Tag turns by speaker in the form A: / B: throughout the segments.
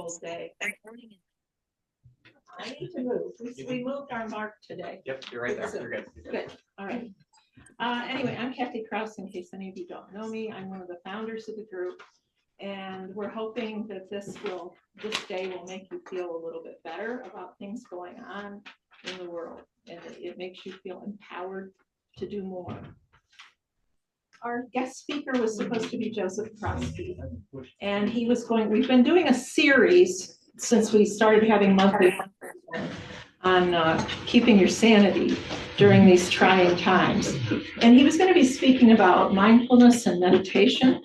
A: whole day. I need to move. We moved our mark today.
B: Yep, you're right there.
A: So,
B: You're good.
A: good. All right. Anyway, I'm Kathy Krause, in case any of you don't know me. I'm one of the founders of the group, and we're hoping that this day will make you feel a little bit better about things going on in the world, and it makes you feel empowered to do more. Our guest speaker was supposed to be Joseph Prosky, and we've been doing a series since we started having monthly on keeping your sanity during these trying times. And he was going to be speaking about mindfulness and meditation,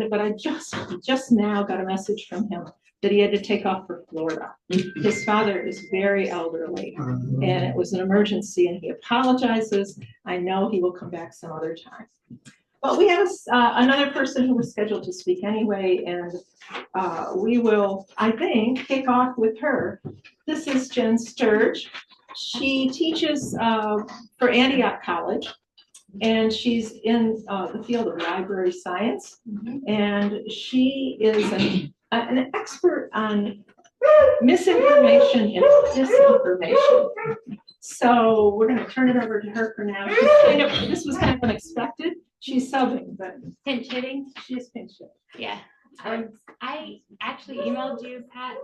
A: but I just now got a message from him that he had to take off for Florida. His father is very elderly, and it was an emergency, and he apologizes. I know he will come back some other time. But we have another person who was scheduled to speak anyway, and we will, I think, kick off with her. This is Jen Sturge. She teaches for Antioch College, and she's in the field of library science, and she is an expert on misinformation and disinformation. So we're going to turn it over to her for now. This was kind of unexpected. She's subbing, but
C: pinch hitting.
A: She is pinch hitting.
C: Yeah. I actually emailed you, Pat,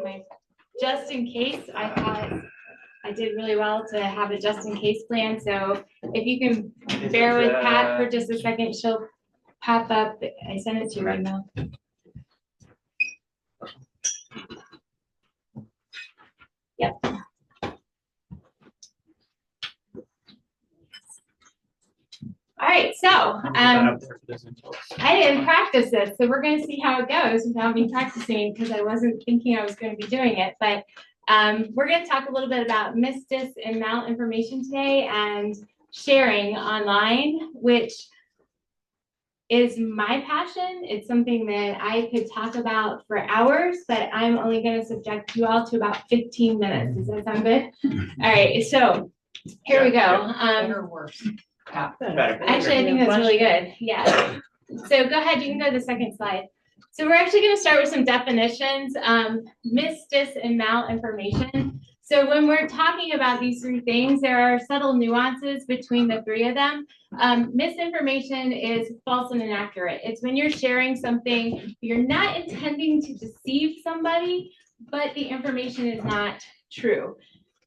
C: just in case. I thought I did really well to have a just in case plan. So if you can bear with Pat for just a second, she'll pop up. I sent it to your email. Yep. All right, so I didn't practice this, so we're going to see how it goes without me practicing because I wasn't thinking I was going to be doing it. But we're going to talk a little bit about misdis and malinformation today and sharing online, which is my passion. It's something that I could talk about for hours, but I'm only going to subject you all to about 15 minutes. Does that sound good? All right, so here we go.
A: Better or worse?
C: Actually, I think that's really good. Yeah. So go ahead. You can go to the second slide. So we're actually going to start with some definitions. Misdis and malinformation. So when we're talking about these three things, there are subtle nuances between the three of them. Misinformation is false and inaccurate. It's when you're sharing something, you're not intending to deceive somebody, but the information is not true.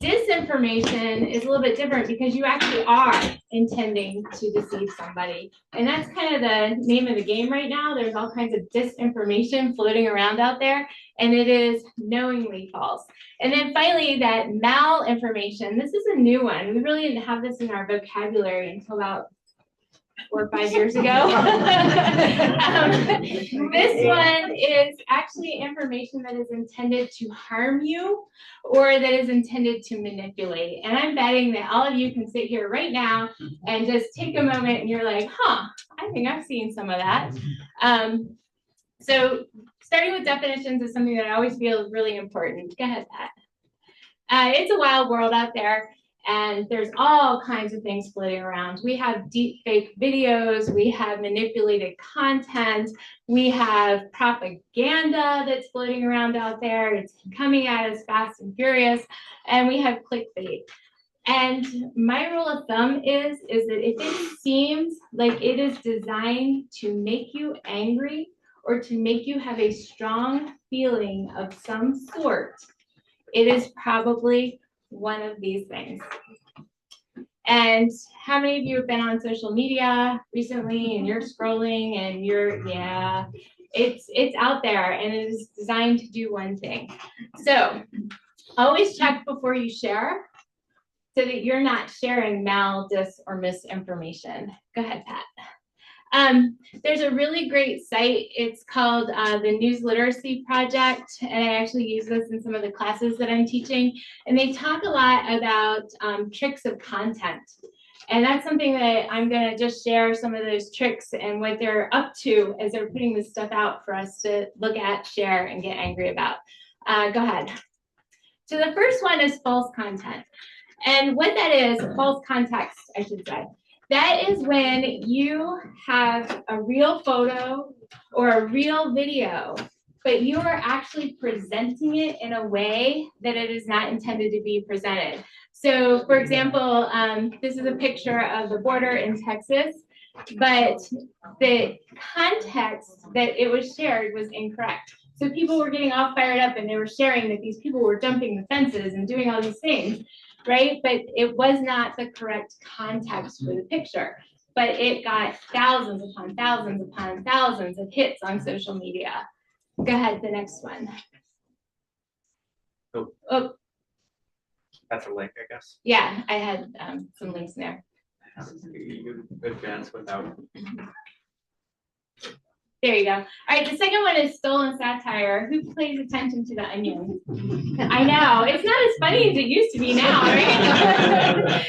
C: Disinformation is a little bit different because you actually are intending to deceive somebody. And that's kind of the name of the game right now. There's all kinds of disinformation floating around out there, and it is knowingly false. And then finally, that malinformation. This is a new one. We really didn't have this in our vocabulary until about 4 or 5 years ago. This one is actually information that is intended to harm you or that is intended to manipulate. And I'm betting that all of you can sit here right now and just take a moment and you're like, I think I've seen some of that. So starting with definitions is something that I always feel is really important. Go ahead, Pat. It's a wild world out there. And there's all kinds of things floating around. We have deep fake videos, we have manipulated content, we have propaganda that's floating around out there. It's coming at us fast and furious, and we have clickbait. And my rule of thumb is that if it seems like it is designed to make you angry or to make you have a strong feeling of some sort, it is probably one of these things. And how many of you have been on social media recently and you're scrolling and it's out there and it is designed to do one thing. So always check before you share so that you're not sharing dis, or misinformation. Go ahead, Pat. There's a really great site. It's called the News Literacy Project, and I actually use this in some of the classes that I'm teaching. And they talk a lot about tricks of content. And that's something that I'm going to just share some of those tricks and what they're up to as they're putting this stuff out for us to look at, share, and get angry about. Go ahead. So the first one is false content. And what that is, false context, I should say. That is when you have a real photo or a real video but you are actually presenting it in a way that it is not intended to be presented. So for example, this is a picture of the border in Texas, but the context that it was shared was incorrect. So people were getting all fired up and they were sharing that these people were jumping the fences and doing all these things, right? But it was not the correct context for the picture. But it got thousands upon thousands upon thousands of hits on social media. Go ahead, the next one. Oh.
B: That's a link, I guess.
C: Yeah, I had some links there.
B: You advance without.
C: There you go. All right, the second one is stolen satire. Who pays attention to the Onion? I know, it's not as funny as it used to be now, right?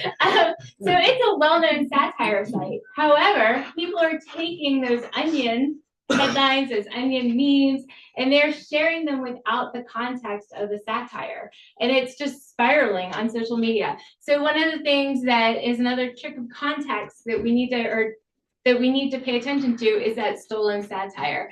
C: So it's a well-known satire site. However, people are taking those Onion headlines, those Onion memes, and they're sharing them without the context of the satire. And it's just spiraling on social media. So one of the things that is another trick of context that we need to pay attention to is that stolen satire.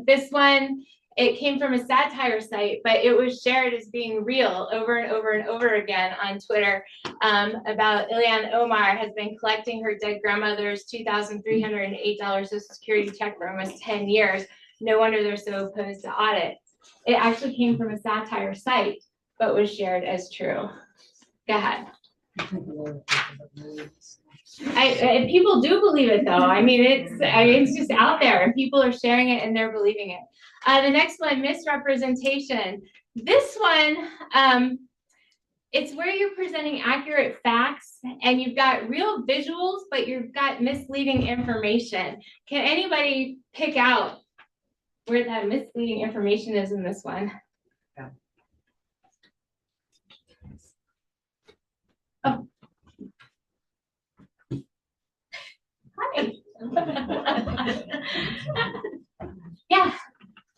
C: This one, it came from a satire site, but it was shared as being real over and over and over again on Twitter about Ilhan Omar has been collecting her dead grandmother's $2,308 Social Security check for almost 10 years. No wonder they're so opposed to audit. It actually came from a satire site, but was shared as true. Go ahead. People do believe it though. I mean, it's just out there and people are sharing it and they're believing it. The next one, misrepresentation. This one, it's where you're presenting accurate facts and you've got real visuals, but you've got misleading information. Can anybody pick out where that misleading information is in this one?
B: Yeah.
C: Oh. Hi. Yeah.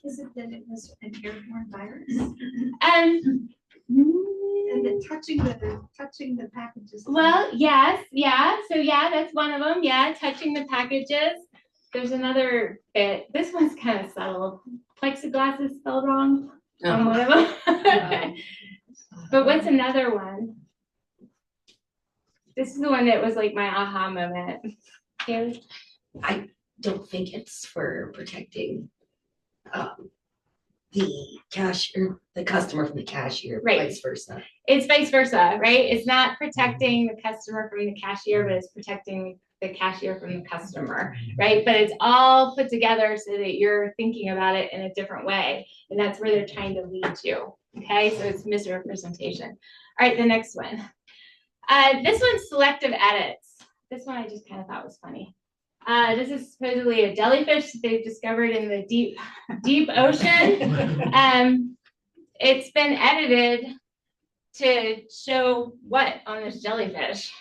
D: Is it that it was an airborne virus?
C: And
D: then touching the packages.
C: well, yes, yeah. So yeah, that's one of them. Yeah, touching the packages. There's another bit. This one's kind of subtle. Plexiglass is spelled wrong on one of them. But what's another one? This is the one that was like my aha moment. Haley?
E: I don't think it's for protecting the cashier, the customer from the cashier,
C: Right.
E: vice versa.
C: It's vice versa, right? It's not protecting the customer from the cashier, but it's protecting the cashier from the customer, right? But it's all put together so that you're thinking about it in a different way. And that's where they're trying to lead you, okay? So it's misrepresentation. All right, the next one. This one's selective edits. This one I just kind of thought was funny. This is supposedly a jellyfish that they've discovered in the deep ocean. It's been edited to show what on this jellyfish?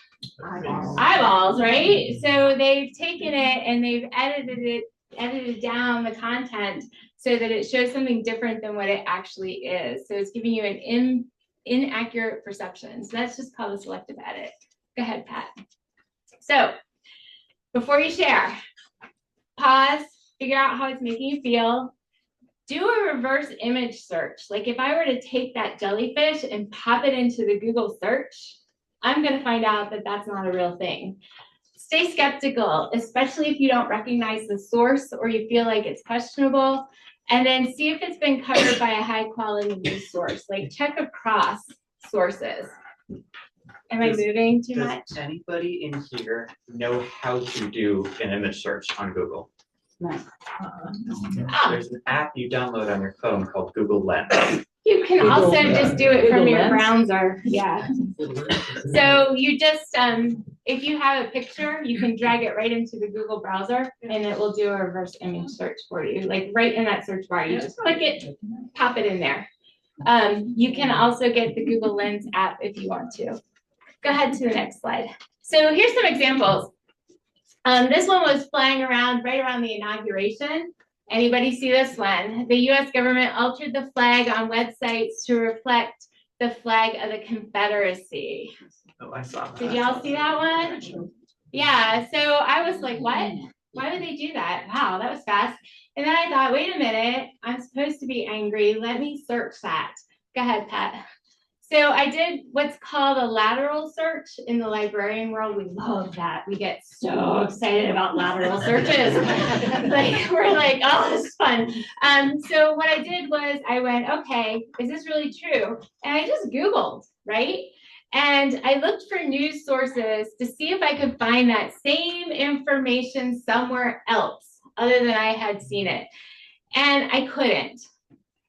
C: Eyeballs, right? So they've taken it and they've edited down the content so that it shows something different than what it actually is. So it's giving you an inaccurate perception. So that's just called a selective edit. Go ahead, Pat. So before you share, pause, figure out how it's making you feel. Do a reverse image search. Like if I were to take that jellyfish and pop it into the Google search, I'm going to find out that that's not a real thing. Stay skeptical, especially if you don't recognize the source or you feel like it's questionable. And then see if it's been covered by a high quality news source. Like check across sources. Am I moving too much?
B: Does anybody in here know how to do an image search on Google?
C: Oh,
B: There's an app you download on your phone called Google Lens.
C: you can
E: Google-
C: also just do it from
E: Google
C: your
E: Lens?
C: browser. Yeah. So you just, if you have a picture, you can drag it right into the Google browser and it will do a reverse image search for you. Like right in that search bar, you just click it, pop it in there. You can also get the Google Lens app if you want to. Go ahead to the next slide. So here's some examples. This one was flying around right around the inauguration. Anybody see this one? The US government altered the flag on websites to reflect the flag of the Confederacy.
B: Oh, I saw that.
C: Did y'all see that one? Yeah, so I was like, what? Why would they do that? Wow, that was fast. And then I thought, wait a minute, I'm supposed to be angry. Let me search that. Go ahead, Pat. So I did what's called a lateral search in the librarian world. We love that. We get so excited about lateral searches. Like we're like, oh, this is fun. So what I did was I went, okay, is this really true? And I just Googled, right? And I looked for news sources to see if I could find that same information somewhere else other than I had seen it. And I couldn't.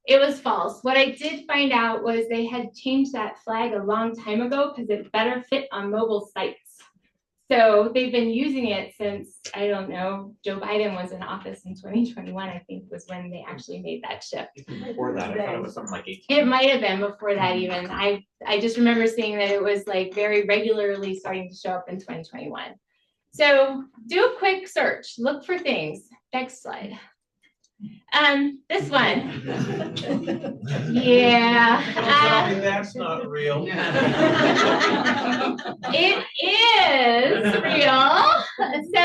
C: It was false. What I did find out was they had changed that flag a long time ago because it better fit on mobile sites. So they've been using it since, I don't know, Joe Biden was in office in 2021, I think was when they actually made that shift.
B: Before that, I thought it was something like 18.
C: It might have been before that even. I just remember seeing that it was like very regularly starting to show up in 2021. So do a quick search, look for things. Next slide. This one. Yeah.
F: Tell me that's not real.
C: It is real. So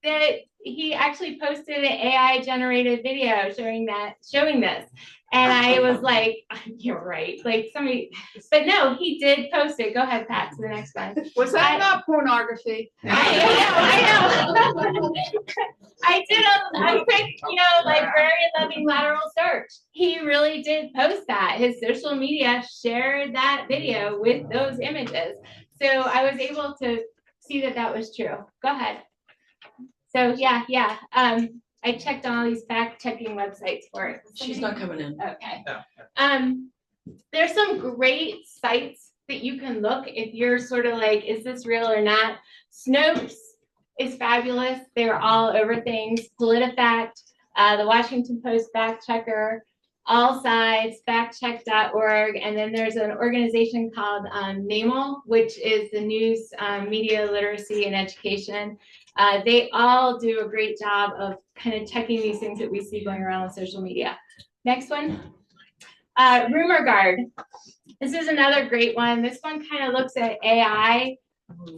C: that he actually posted an AI generated video showing this. And I was like, you're right. Like somebody, but no, he did post it. Go ahead, Pat, to the next one.
G: Was that not pornography?
C: I know. I did a quick, librarian loving lateral search. He really did post that. His social media shared that video with those images. So I was able to see that that was true. Go ahead. So yeah. I checked on all these fact-checking websites for it.
E: She's not coming in.
C: Okay. There's some great sites that you can look if you're sort of like, is this real or not? Snopes is fabulous. They're all over things. PolitiFact, the Washington Post Fact Checker, All Sides, factcheck.org, and then there's an organization called NAML, which is the News Media Literacy and Education. They all do a great job of kind of checking these things that we see going around on social media. Next one, Rumor Guard. This is another great one. This one kind of looks at AI,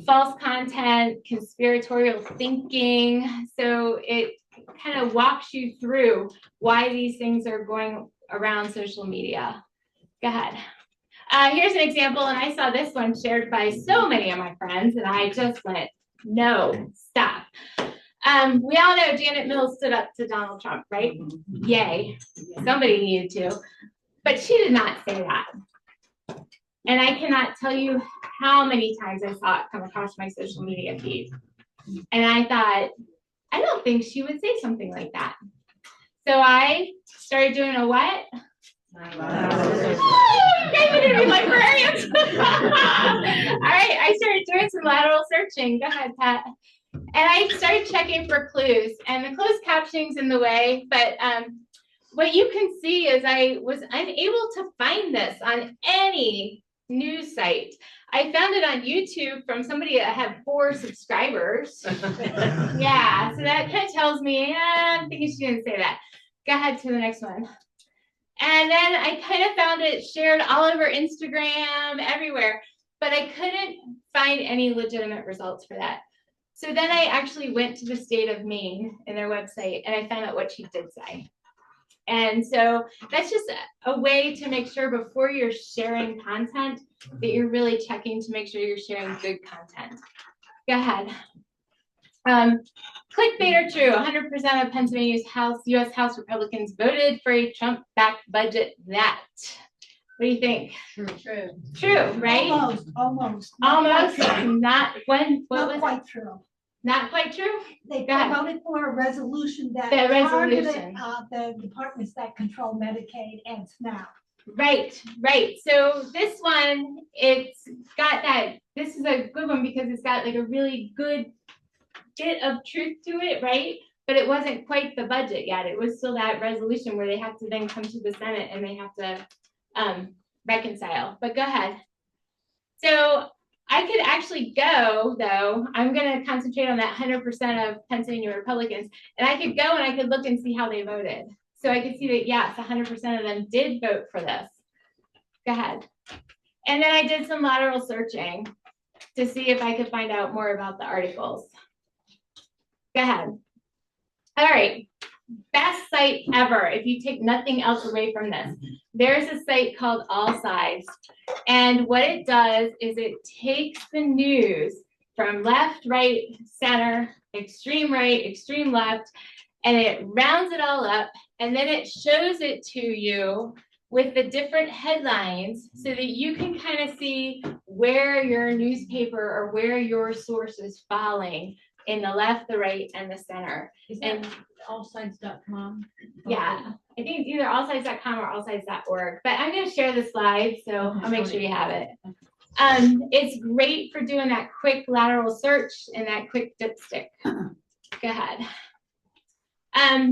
C: false content, conspiratorial thinking. So it kind of walks you through why these things are going around social media. Go ahead. Here's an example, and I saw this one shared by so many of my friends, and I just went, no, stop. We all know Janet Mills stood up to Donald Trump, right? Yay. Somebody needed to. But she did not say that. And I cannot tell you how many times I saw it come across my social media feed. And I thought, I don't think she would say something like that. So I started doing a what? You guys are gonna be librarians. All right, I started doing some lateral searching. Go ahead, Pat. And I started checking for clues, and the closed captioning's in the way, but what you can see is I was unable to find this on any news site. I found it on YouTube from somebody that had 4 subscribers. Yeah, so that kind of tells me, I'm thinking she didn't say that. Go ahead to the next one. And then I kind of found it shared all over Instagram, everywhere, but I couldn't find any legitimate results for that. So then I actually went to the state of Maine in their website, and I found out what she did say. And so that's just a way to make sure before you're sharing content that you're really checking to make sure you're sharing good content. Go ahead. Clickbait or true, 100% of Pennsylvania's U.S. House Republicans voted for a Trump-backed budget that. What do you think?
D: True.
C: True, right?
D: Almost.
C: Almost, not when, what
D: Not
C: was it?
D: quite true.
C: Not quite true?
D: They
C: Go ahead.
D: voted for a resolution that
C: The
D: targeted
C: resolution.
D: the departments that control Medicaid and SNAP.
C: Right. So this one, it's got that, this is a good one because it's got like a really good bit of truth to it, right? But it wasn't quite the budget yet. It was still that resolution where they have to then come to the Senate and they have to reconcile. But go ahead. So I could actually go, though, I'm going to concentrate on that 100% of Pennsylvania Republicans, and I could go and I could look and see how they voted. So I could see that, yes, 100% of them did vote for this. Go ahead. And then I did some lateral searching to see if I could find out more about the articles. Go ahead. All right, best site ever, if you take nothing else away from this. There's a site called All Sides, and what it does is it takes the news from left, right, center, extreme right, extreme left, and it rounds it all up, and then it shows it to you with the different headlines so that you can kind of see where your newspaper or where your source is falling in the left, the right, and the center.
D: Is
C: And
D: that allsides.com?
C: yeah, I think it's either allsides.com or allsides.org, but I'm going to share the slide, so I'll make sure you have it. It's great for doing that quick lateral search and that quick dipstick. Go ahead.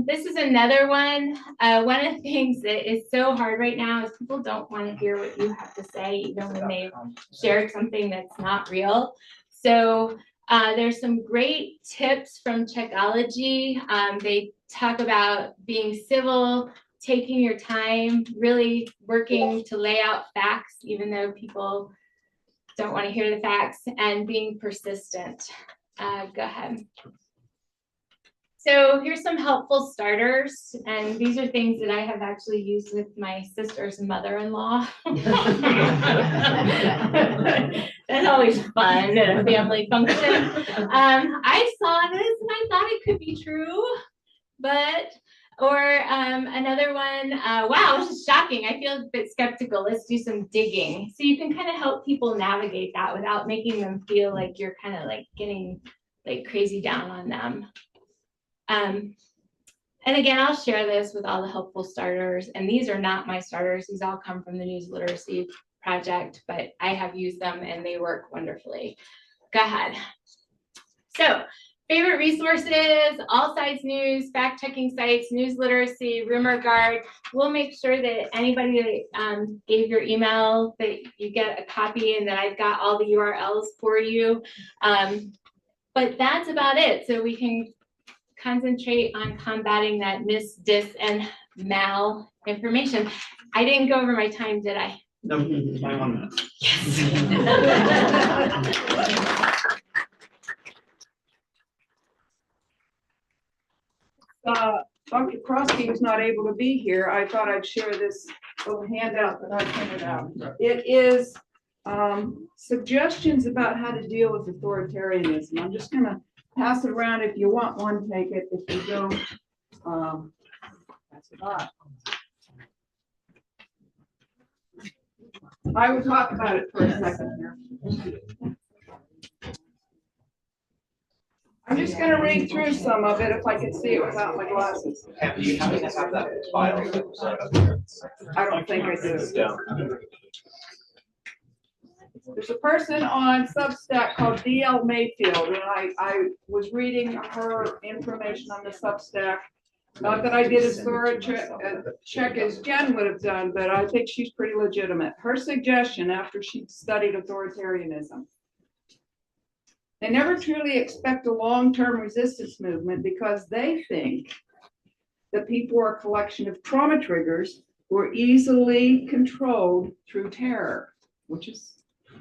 C: This is another one. One of the things that is so hard right now is people don't want to hear what you have to say, even when they've shared something that's not real. So there's some great tips from Checkology. They talk about being civil, taking your time, really working to lay out facts, even though people don't want to hear the facts, and being persistent. Go ahead. So here's some helpful starters, and these are things that I have actually used with my sister's mother-in-law. That's always fun at a family function. I saw this and I thought it could be true, but, or another one, wow, this is shocking. I feel a bit skeptical. Let's do some digging. So you can kind of help people navigate that without making them feel like you're kind of like getting like crazy down on them. And again, I'll share this with all the helpful starters, and these are not my starters. These all come from the News Literacy Project, but I have used them and they work wonderfully. Go ahead. So, favorite resources, All Sides News, fact-checking sites, News Literacy, Rumor Guard. We'll make sure that anybody that gave your email, that you get a copy and that I've got all the URLs for you. But that's about it. So we can concentrate on combating that mis, dis, and mal information. I didn't go over my time, did I?
B: No, 21 minutes.
C: Yes.
G: Dr. Krosky was not able to be here. I thought I'd share this little handout that I printed out. It is suggestions about how to deal with authoritarianism. I'm just gonna pass it around. If you want one, take it. If you don't, that's about. I will talk about it for a second here. I'm just gonna read through some of it if I can see it without my glasses.
B: Do you happen to have that file?
G: I don't think I do. There's a person on Substack called D.L. Mayfield, and I was reading her information on the Substack. Not that I did as thorough check as Jen would have done, but I think she's pretty legitimate. Her suggestion after she studied authoritarianism: they never truly expect a long-term resistance movement because they think that people are a collection of trauma triggers who are easily controlled through terror, which is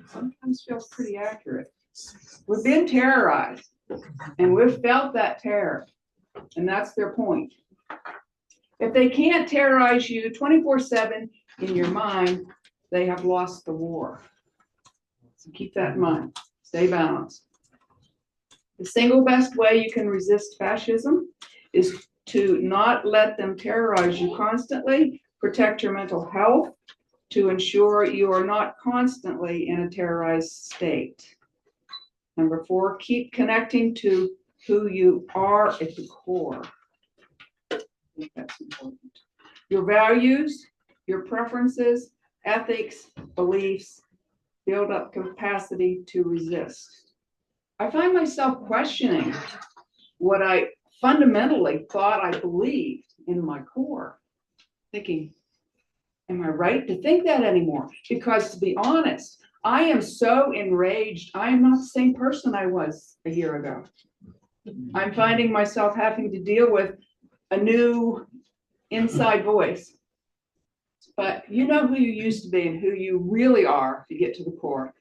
G: sometimes feels pretty accurate. We've been terrorized and we've felt that terror, and that's their point. If they can't terrorize you 24/7 in your mind, they have lost the war. So keep that in mind. Stay balanced. The single best way you can resist fascism is to not let them terrorize you constantly, protect your mental health, to ensure you are not constantly in a terrorized state. Number 4, keep connecting to who you are at the core. I think that's important. Your values, your preferences, ethics, beliefs, build up capacity to resist. I find myself questioning what I fundamentally thought I believed in my core, thinking, am I right to think that anymore? Because to be honest, I am so enraged. I am not the same person I was a year ago. I'm finding myself having to deal with a new inside voice. But you know who you used to be and who you really are to get to the core.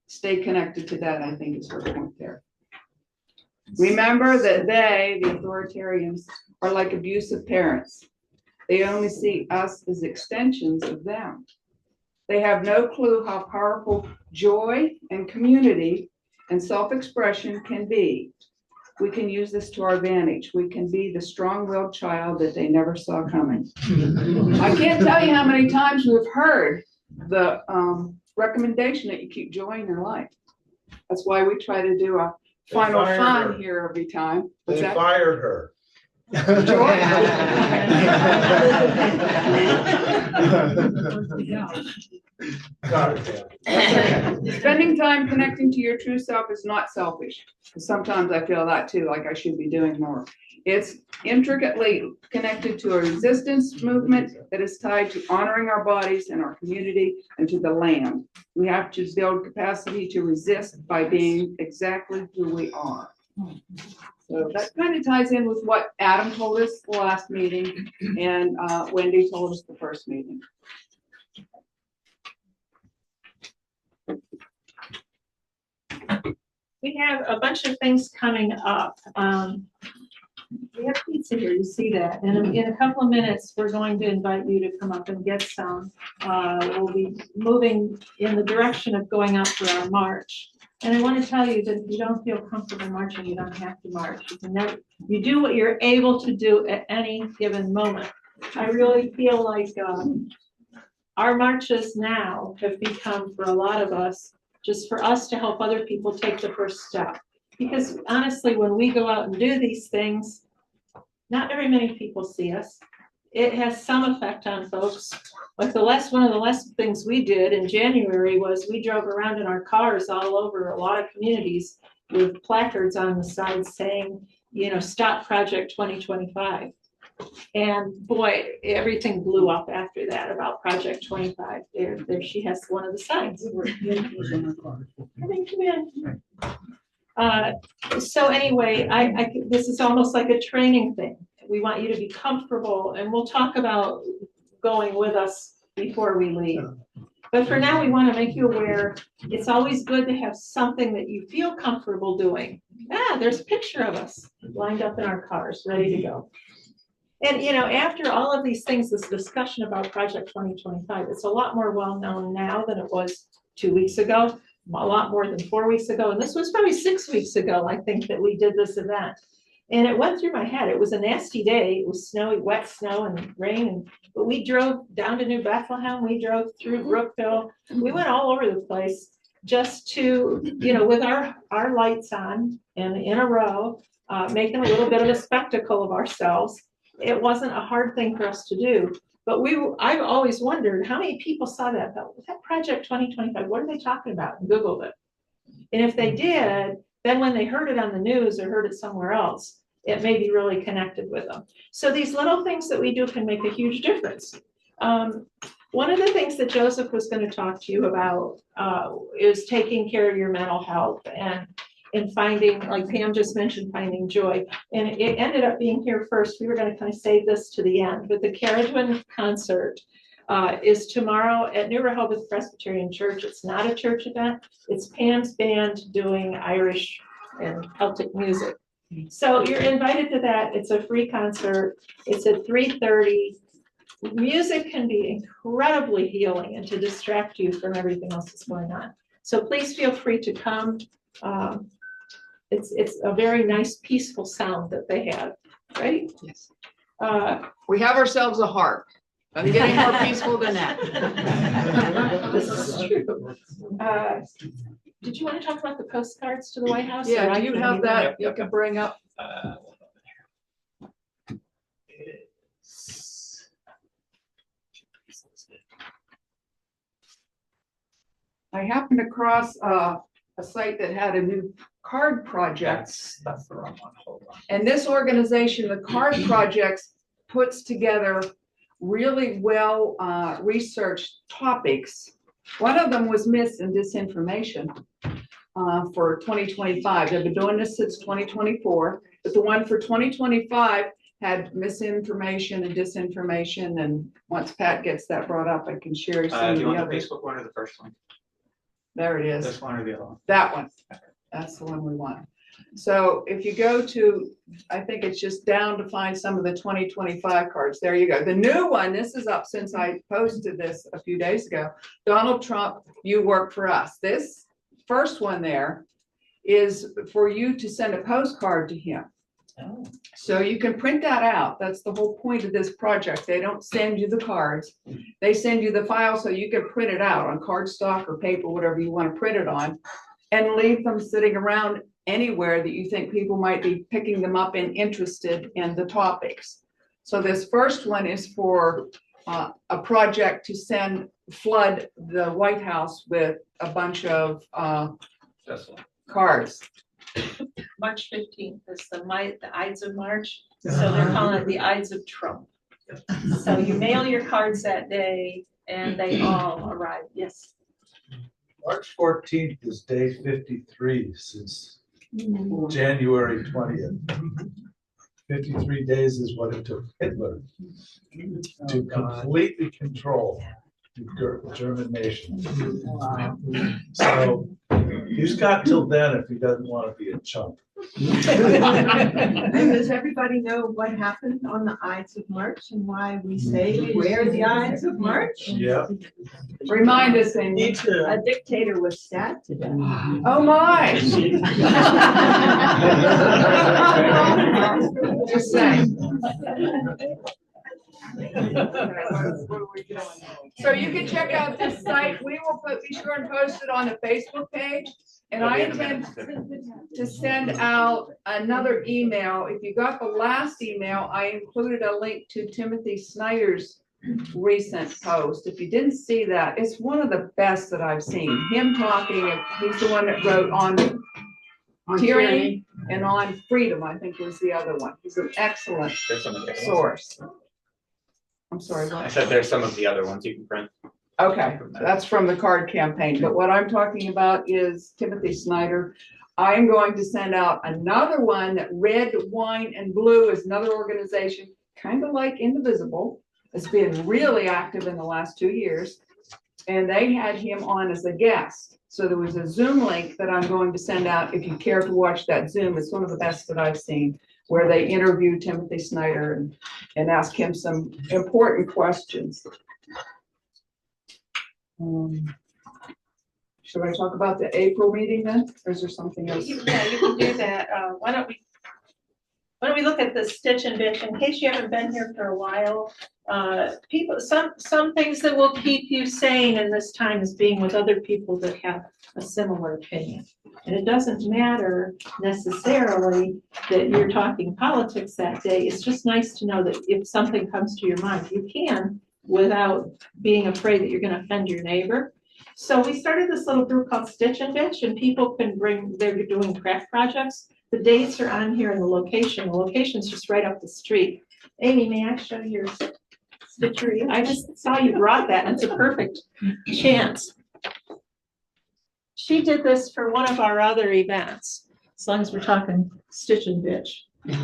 G: Stay connected to that, I think is her point there. Remember that they, the authoritarians, are like abusive parents. They only see us as extensions of them. They have no clue how powerful joy and community and self-expression can be. We can use this to our advantage. We can be the strong-willed child that they never saw coming. I can't tell you how many times we've heard the recommendation that you keep joy in your life. That's why we try to do a final
F: fired
G: fun
F: her.
G: here every time. What's
F: They
G: that?
F: fired her. Got it, yeah.
G: Spending time connecting to your true self is not selfish. Sometimes I feel that too, like I should be doing more. It's intricately connected to a resistance movement that is tied to honoring our bodies and our community and to the land. We have to build capacity to resist by being exactly who we are. So that kind of ties in with what Adam told us the last meeting and Wendy told us the first meeting.
A: We have a bunch of things coming up. We have pizza here, you see that. And in a couple of minutes, we're going to invite you to come up and get some. We'll be moving in the direction of going out for our march. And I want to tell you that if you don't feel comfortable marching, you don't have to march. You do what you're able to do at any given moment. I really feel like our marches now have become, for a lot of us, just for us to help other people take the first step. Because honestly, when we go out and do these things, not very many people see us. It has some effect on folks. Like one of the last things we did in January was we drove around in our cars all over a lot of communities with placards on the side saying, stop Project 2025. And boy, everything blew up after that about Project 25. There she has one of the signs. So anyway, this is almost like a training thing. We want you to be comfortable, and we'll talk about going with us before we leave. But for now, we want to make you aware, it's always good to have something that you feel comfortable doing. There's a picture of us lined up in our cars, ready to go. And, after all of these things, this discussion about Project 2025, it's a lot more well-known now than it was 2 weeks ago, a lot more than 4 weeks ago. And this was probably 6 weeks ago, I think, that we did this event. And it went through my head. It was a nasty day. It was snowy, wet snow and rain. But we drove down to New Bethlehem. We drove through Brookville. We went all over the place just to, with our lights on and in a row, making a little bit of a spectacle of ourselves. It wasn't a hard thing for us to do. But I've always wondered how many people saw that Project 2025, what are they talking about? And Googled it. And if they did, then when they heard it on the news or heard it somewhere else, it may be really connected with them. So these little things that we do can make a huge difference. One of the things that Joseph was going to talk to you about is taking care of your mental health and finding, like Pam just mentioned, finding joy. And it ended up being here first. We were going to kind of save this to the end, but the Clarion concert is tomorrow at New Rehoboth Presbyterian Church. It's not a church event. It's Pam's band doing Irish and Celtic music. So you're invited to that. It's a free concert. It's at 3:30. Music can be incredibly healing and to distract you from everything else that's going on. So please feel free to come. It's a very nice, peaceful sound that they have, right?
G: Yes.
A: We
G: have ourselves a harp. I'm getting more peaceful than that.
A: This is true. Did you want to talk about the postcards to the White House?
G: Yeah, do you have that you can bring up? I happened across a site that had a new card project.
B: That's the wrong one, hold on.
G: And this organization, the Card Projects, puts together really well researched topics. One of them was myths and disinformation for 2025. They've been doing this since 2024, but the one for 2025 had misinformation and disinformation. And once Pat gets that brought up, I can share some of
B: Do you
G: the
B: want the
G: others.
B: Facebook one or the first one?
G: There it is.
B: This one or the other one?
G: That one. That's the one we want. So if you go to, I think it's just down to find some of the 2025 cards. There you go. The new one, this is up since I posted this a few days ago. Donald Trump, you work for us. This first one there is for you to send a postcard to him. So you can print that out. That's the whole point of this project. They don't send you the cards. They send you the file so you can print it out on cardstock or paper, whatever you want to print it on, and leave them sitting around anywhere that you think people might be picking them up and interested in the topics. So this first one is for a project to flood the White House with a bunch of cards.
H: March 15th is the Ides of March, so they're calling it the Ides of Trump. So you mail your cards that day and they all arrive, yes.
F: March 14th is day 53 since January 20th. 53 days is what it took Hitler to completely control the German nation. So he's got till then if he doesn't want to be a chump.
I: And does everybody know what happened on the Ides of March and why we say wear the Ides of March?
F: Yeah.
G: Remind us, Amy.
I: A dictator was sad today.
G: Oh my. Just saying. So you can check out this site. We will be sure and post it on the Facebook page. And I intend to send out another email. If you got the last email, I included a link to Timothy Snyder's recent post. If you didn't see that, it's one of the best that I've seen. Him talking, he's the one that wrote on tyranny and on freedom, I think was the other one. He's an excellent source. I'm sorry,
B: I
G: what?
B: said there's some of the other ones you can print.
G: Okay, that's from the card campaign, but what I'm talking about is Timothy Snyder. I'm going to send out another one that Red, Wine, and Blue is another organization, kind of like Indivisible. It's been really active in the last 2 years. And they had him on as a guest. So there was a Zoom link that I'm going to send out if you care to watch that Zoom. It's one of the best that I've seen, where they interview Timothy Snyder and ask him some important questions. Should I talk about the April meeting then, or is there something else?
H: Yeah, you can do that. Why don't we look at the stitch and bitch in case you haven't been here for a while. Some things that will keep you sane in this time is being with other people that have a similar opinion. And it doesn't matter necessarily that you're talking politics that day. It's just nice to know that if something comes to your mind, you can without being afraid that you're going to offend your neighbor. So we started this little group called Stitch and Bitch, and people can they're doing craft projects. The dates are on here and the location. The location's just right up the street. Amy, may I show your stitchery? I just saw you brought that, and it's a perfect chance. She did this for one of our other events, as long as we're talking Stitch and Bitch.
F: Yeah.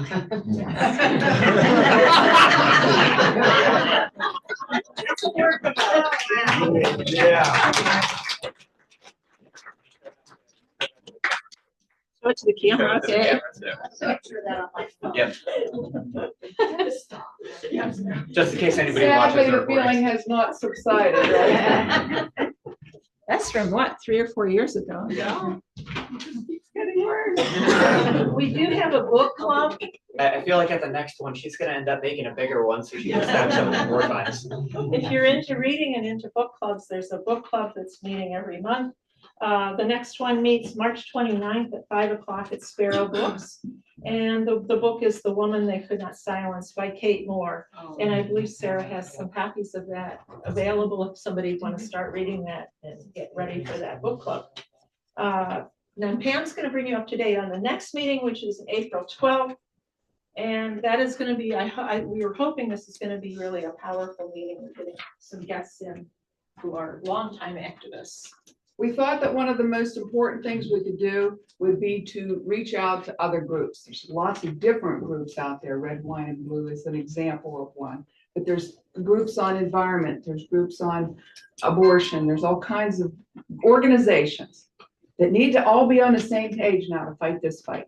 H: Show it to the camera, okay?
B: Yep. Just in case anybody watches
G: Sadly,
B: the
G: the
B: recording.
G: feeling has not subsided, right?
H: That's from what, 3 or 4 years ago?
G: Yeah.
H: We do have a book club.
B: I feel like at the next one, she's gonna end up making a bigger one, so she can stab some of them more times.
H: If you're into reading and into book clubs, there's a book club that's meeting every month. The next one meets March 29th at 5 o'clock at Sparrow Books. And the book is The Woman They Could Not Silence by Kate Moore. And I believe Sarah has some copies of that available if somebody wants to start reading that and get ready for that book club. Now Pam's going to bring you up to date on the next meeting, which is April 12th. And that is going to be, we were hoping this is going to be really a powerful meeting. We're getting some guests in who are longtime activists.
G: We thought that one of the most important things we could do would be to reach out to other groups. There's lots of different groups out there. Red, Wine, and Blue is an example of one. But there's groups on environment, there's groups on abortion, there's all kinds of organizations that need to all be on the same page now to fight this fight.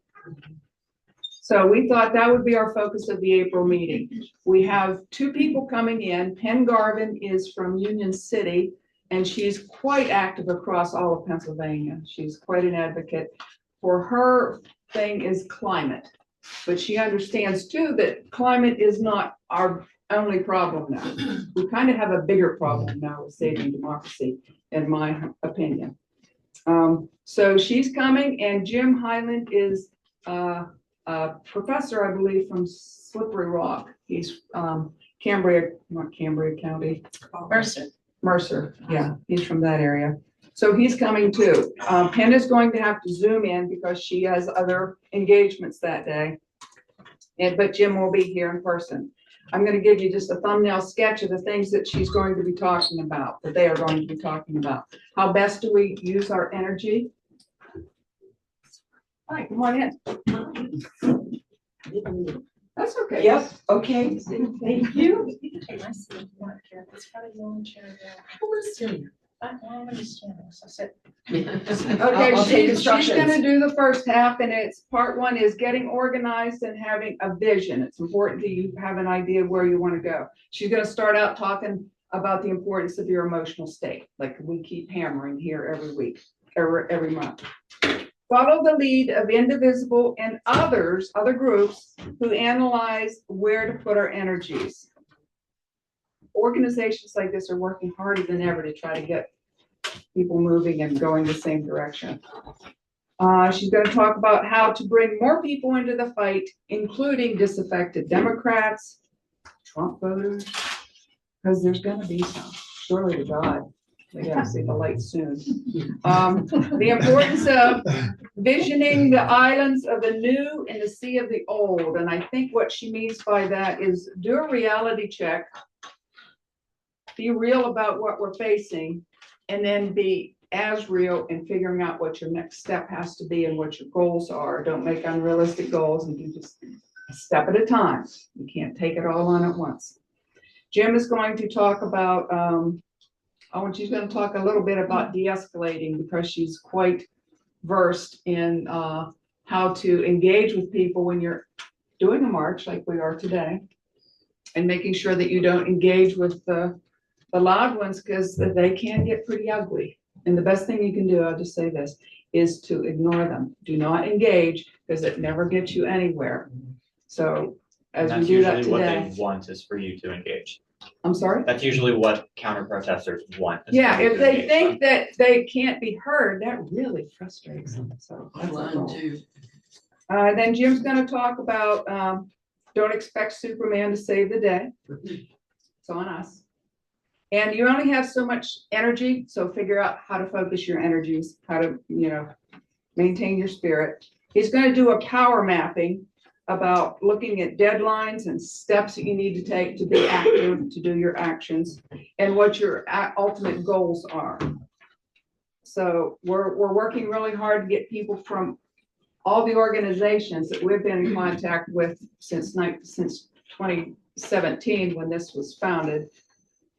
G: So we thought that would be our focus of the April meeting. We have two people coming in. Penn Garvin is from Union City, and she's quite active across all of Pennsylvania. She's quite an advocate. For her thing is climate, but she understands too that climate is not our only problem now. We kind of have a bigger problem now with saving democracy, in my opinion. So she's coming, and Jim Highland is a professor, I believe, from Slippery Rock. He's Cambria, not Cambria County. Mercer, yeah, he's from that area. So he's coming too. Penn is going to have to Zoom in because she has other engagements that day. But Jim will be here in person. I'm going to give you just a thumbnail sketch of the things that she's going to be talking about, that they are going to be talking about. How best do we use our energy? All right, come on in. That's okay.
I: Yep, okay, thank you.
G: Okay,
I: I'll take
G: she's
I: instructions.
G: gonna do the first half, and it's part one is getting organized and having a vision. It's important that you have an idea of where you want to go. She's gonna start out talking about the importance of your emotional state, like we keep hammering here every week, every month. Follow the lead of Indivisible and other groups who analyze where to put our energies. Organizations like this are working harder than ever to try to get people moving and going the same direction. She's going to talk about how to bring more people into the fight, including disaffected Democrats, Trump voters, because there's going to be some, surely to God. We got to see the light soon. The importance of visioning the islands of the new and the sea of the old. And I think what she means by that is do a reality check, be real about what we're facing, and then be as real in figuring out what your next step has to be and what your goals are. Don't make unrealistic goals and do just a step at a time. You can't take it all on at once. Jim is going to talk about, she's going to talk a little bit about de-escalating because she's quite versed in how to engage with people when you're doing a march like we are today, and making sure that you don't engage with the loud ones because they can get pretty ugly. And the best thing you can do, I'll just say this, is to ignore them. Do not engage because it never gets you anywhere. So as we do that
B: That's usually what
G: today.
B: they want is for you to engage.
G: I'm sorry?
B: That's usually what counter protesters want. is
G: Yeah,
B: for you
G: if
B: to
G: they
B: engage
G: think
B: them.
G: that they can't be heard, that really frustrates them. So that's our goal. Then Jim's gonna talk about, don't expect Superman to save the day. It's on us. And you only have so much energy, so figure out how to focus your energies, how to, maintain your spirit. He's gonna do a power mapping about looking at deadlines and steps that you need to take to be active, to do your actions, and what your ultimate goals are. So we're working really hard to get people from all the organizations that we've been in contact with since 2017 when this was founded.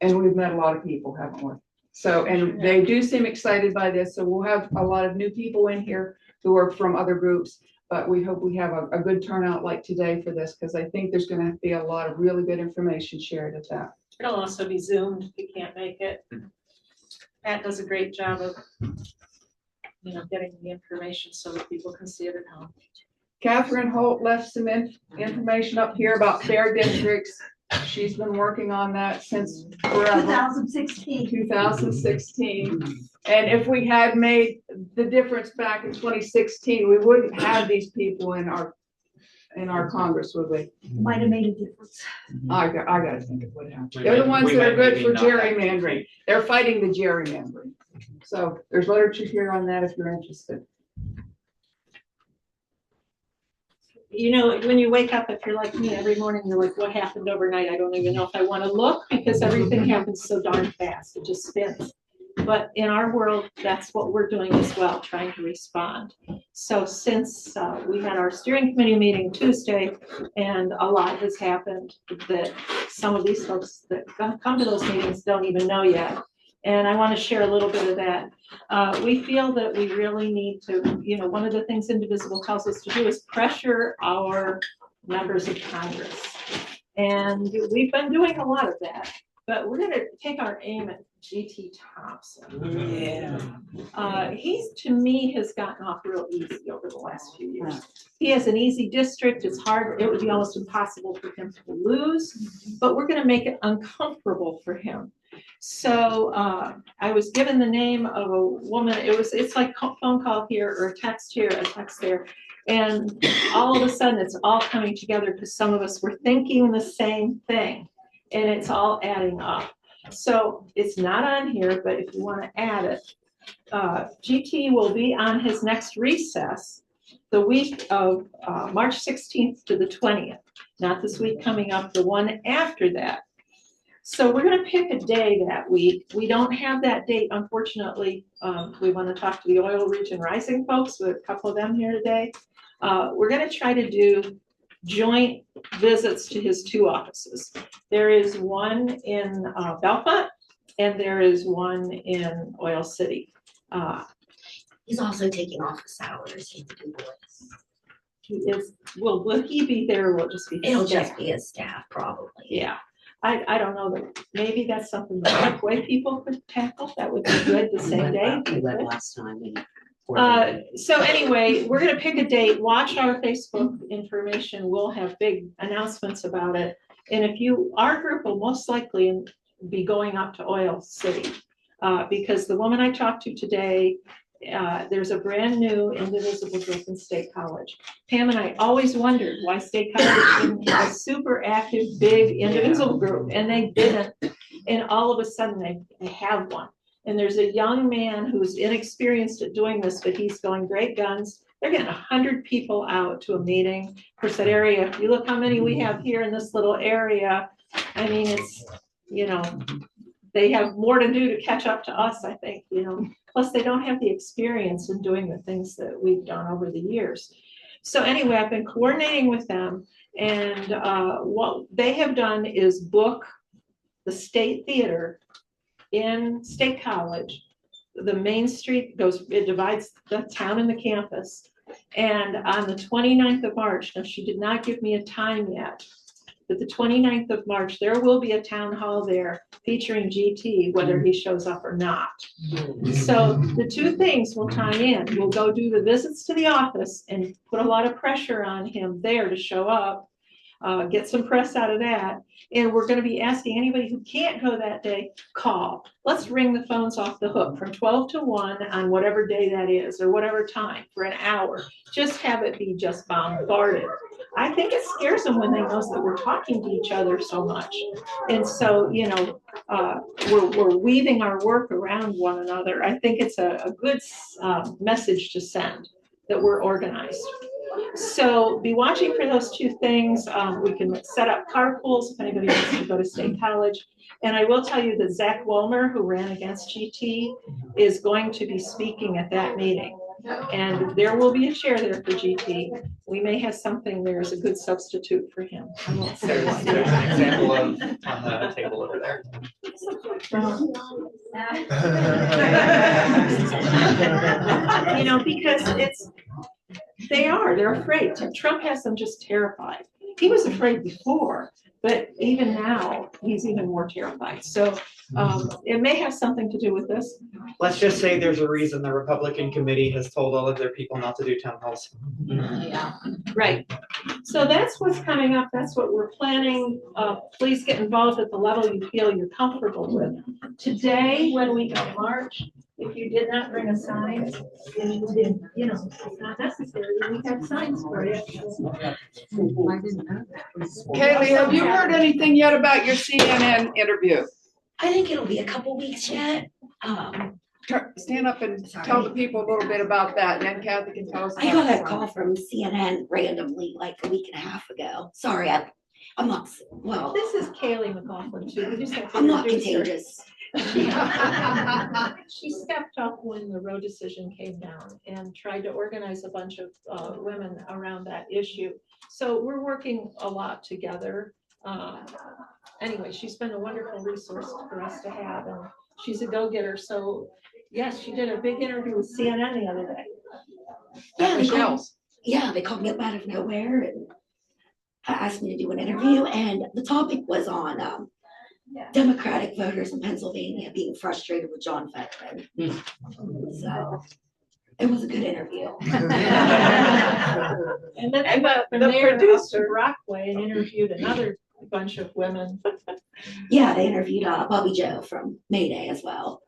G: And we've met a lot of people, haven't we? So, and they do seem excited by this. So we'll have a lot of new people in here who are from other groups, but we hope we have a good turnout like today for this, because I think there's going to be a lot of really good information shared at that.
H: It'll also be Zoomed if you can't make it. Pat does a great job of, getting the information so that people can see it at home.
G: Catherine Holt left some information up here about fair districts. She's been working on that since forever. 2016. And if we had made the difference back in 2016, we wouldn't have these people in our Congress, would we?
D: Might have made a difference.
G: I gotta think it would have.
B: We
G: They're the
B: might-
G: ones
B: we
G: that are
B: might
G: good
B: maybe
G: for
B: not have to.
G: gerrymandering. They're fighting the gerrymandering. So there's literature here on that if you're interested.
H: When you wake up, if you're like me, every morning, you're like, what happened overnight? I don't even know if I want to look because everything happens so darn fast. It just spins. But in our world, that's what we're doing as well, trying to respond. So since we had our steering committee meeting Tuesday, and a lot has happened that some of these folks that come to those meetings don't even know yet. And I want to share a little bit of that. We feel that we really need to, one of the things Indivisible tells us to do is pressure our members of Congress. And we've been doing a lot of that, but we're going to take our aim at G.T. Thompson.
I: Yeah.
H: He's, to me, has gotten off real easy over the last few years. He has an easy district. It's hard. It would be almost impossible for him to lose, but we're going to make it uncomfortable for him. So I was given the name of a woman. It's like a phone call here or a text here, a text there. And all of a sudden it's all coming together because some of us were thinking the same thing and it's all adding up. So it's not on here, but if you want to add it, GT will be on his next recess the week of March 16th to the 20th, not this week coming up, the one after that. So we're going to pick a day that week. We don't have that date, unfortunately. We want to talk to the Oil Region Rising folks, with a couple of them here today. We're going to try to do joint visits to his two offices. There is one in Belmont and there is one in Oil City.
E: He's also taking office hours. He's doing this.
H: He is, will he be there or will it just be?
E: It'll
H: staff?
E: just be his staff, probably.
H: Yeah. I don't know, that maybe that's something the Parkway people could tackle. That would be good the same day.
J: We went last time. And
H: So anyway, we're going to pick a date. Watch our Facebook information. We'll have big announcements about it. And if our group will most likely be going up to Oil City because the woman I talked to today, there's a brand new Indivisible group in State College. Pam and I always wondered why State College didn't have a super active, big Indivisible group, and they didn't. And all of a sudden they have one. And there's a young man who's inexperienced at doing this, but he's going great guns. They're getting 100 people out to a meeting. Of course, that area, if you look how many we have here in this little area, I mean, it's, they have more to do to catch up to us, I think, Plus, they don't have the experience in doing the things that we've done over the years. So anyway, I've been coordinating with them, and what they have done is book the State Theater in State College. The main street it divides the town and the campus. And on the 29th of March, now she did not give me a time yet, but the 29th of March, there will be a town hall there featuring GT, whether he shows up or not. So the two things will tie in. We'll go do the visits to the office and put a lot of pressure on him there to show up, get some press out of that. And we're going to be asking anybody who can't go that day, call. Let's ring the phones off the hook from 12 to 1 on whatever day that is or whatever time for an hour. Just have it be just bombarded. I think it scares them when they know that we're talking to each other so much. And so, we're weaving our work around one another. I think it's a good message to send that we're organized. So be watching for those two things. We can set up carpools if anybody wants to go to State College. And I will tell you that Zach Wolmer, who ran against GT, is going to be speaking at that meeting. And there will be a chair there for GT. We may have something there as a good substitute for him. I won't say
B: There's
H: what.
B: an example on the table over there.
H: Because they're afraid. Trump has them just terrified. He was afraid before, but even now, he's even more terrified. So it may have something to do with this.
K: Let's just say there's a reason the Republican committee has told all of their people not to do town halls.
H: Yeah. Right. So that's what's coming up. That's what we're planning. Please get involved at the level you feel you're comfortable with. Today, when we go March, if you did not bring a sign, it's not necessary. We have signs for you.
G: Kaylee, have you heard anything yet about your CNN interview?
E: I think it'll be a couple weeks yet.
G: Stand up and tell the people a little bit about that, and then Kathy can tell us.
E: I got a call from CNN randomly like a week and a half ago. Sorry, I'm not, well,
H: This is Kaylee McLaughlin too. We just have to
E: I'm not
H: introduce her.
E: contagious.
H: She stepped up when the Roe decision came down and tried to organize a bunch of women around that issue. So we're working a lot together. Anyway, she's been a wonderful resource for us to have, and she's a go-getter. So yes, she did a big interview with CNN the other day.
E: Yeah, they called,
G: Michelle's.
E: yeah, they called me up out of nowhere and asked me to do an interview, and the topic was on Democratic voters in Pennsylvania being frustrated with John Fetterman. So it was a good interview.
H: And then the producer Brockway interviewed another bunch of women.
E: Yeah, they interviewed Bobby Joe from Mayday as well.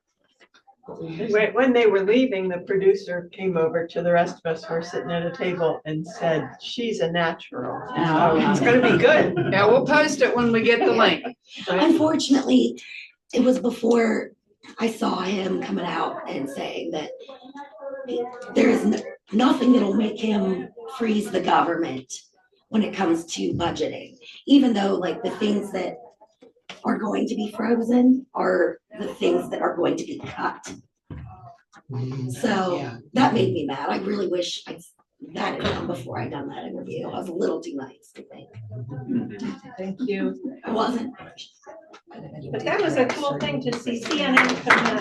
I: When they were leaving, the producer came over to the rest of us who were sitting at a table and said, she's a natural. So it's gonna be good.
G: Yeah, we'll post it when we get the link.
E: Unfortunately, it was before I saw him coming out and saying that there is nothing that'll make him freeze the government when it comes to budgeting, even though like the things that are going to be frozen are the things that are going to be cut. So that made me mad. I really wish that had done before I done that interview. I was a little too nice, I think.
H: Thank you.
E: I wasn't.
H: But that was a cool thing to see CNN come in.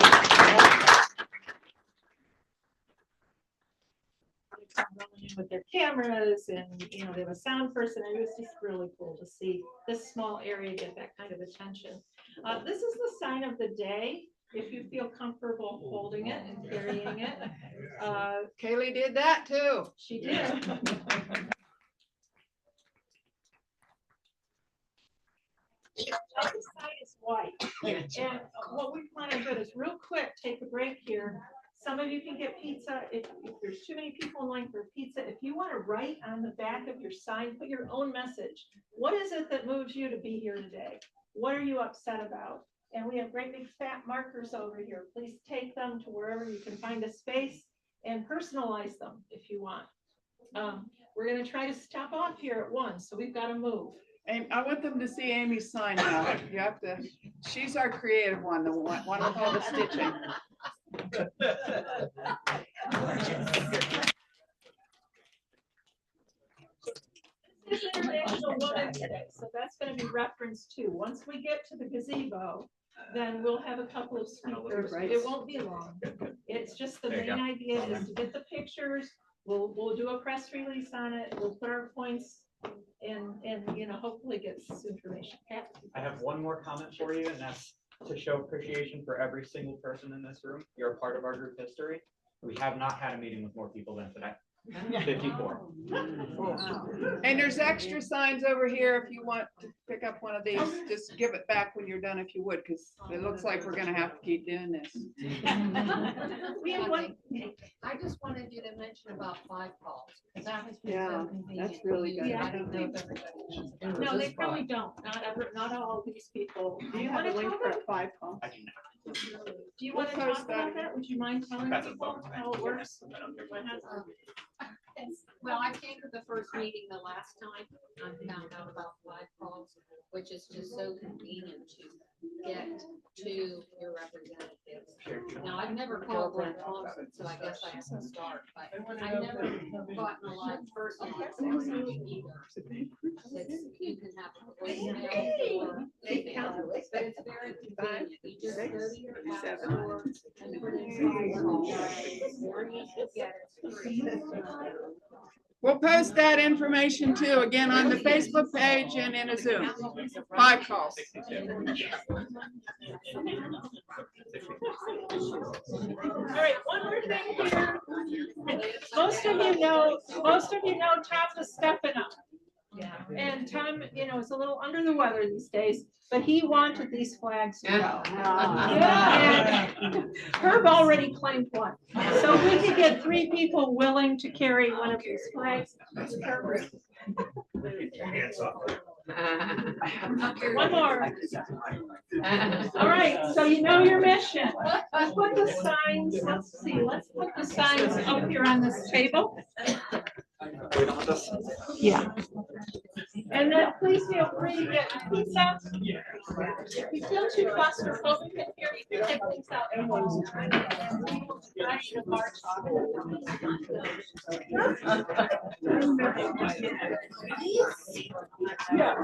H: With their cameras and, you know, they have a sound person. It was just really cool to see this small area get that kind of attention. This is the sign of the day. If you feel comfortable holding it and carrying it.
G: Kaylee did that too.
H: She did. Other side is white. And what we plan on doing is real quick, take a break here. Some of you can get pizza. If there's too many people in line for pizza, if you want to write on the back of your sign, put your own message. What is it that moves you to be here today? What are you upset about? And we have great big fat markers over here. Please take them to wherever you can find a space and personalize them if you want. We're going to try to stop off here at 1, so we've got to move.
G: And I want them to see Amy's sign now. You have to, she's our creative one, the one with all the stitching.
H: This is International Women's Day, so that's going to be referenced too. Once we get to the gazebo, then we'll have a couple of speakers. It won't be long. It's just the main idea is to get the pictures. We'll do a press release on it. We'll put our points and you know, hopefully get some information.
B: I have one more comment for you, and that's to show appreciation for every single person in this room. You're a part of our group history. We have not had a meeting with more people than today. 54.
G: And there's extra signs over here if you want to pick up one of these. Just give it back when you're done if you would, because it looks like we're going to have to keep doing this.
J: I just wanted you to mention about 5 calls, because that has been
G: Yeah,
J: so convenient.
G: that's really
J: for
G: good.
J: you. I don't know if everybody knows.
H: No, they probably don't. Not all of these people.
G: Do you have a link for a 5 call?
B: I do not.
H: Do you want to
G: We'll
H: talk
G: post that.
H: about that? Would you mind telling
B: That's a
H: people
B: phone.
H: how it works?
J: Well, I came to the first meeting the last time, I found out about 5 calls, which is just so convenient to get to your representatives. Now, I've never called one Thompson, so I guess I have to start, but I've never gotten a live person that says something either. Says you can have a voicemail or email, but it's very convenient. You just go to your app store and put in 5 calls. It's very easy to get, it's free.
G: We'll post that information too, again, on the Facebook page and in a Zoom. 5 calls.
H: All right, one more thing here. Most of you know Tom was stepping up. And Tom, you know, is a little under the weather these days, but he wanted these flags to go. And Herb already claimed one. So if we could get 3 people willing to carry one of these flags. One more. All right, so you know your mission. Let's put the signs, let's put the signs up here on this table. Yeah. And then please feel free to get pizza. If you feel too claustrophobic in here, you can take things out. Yeah.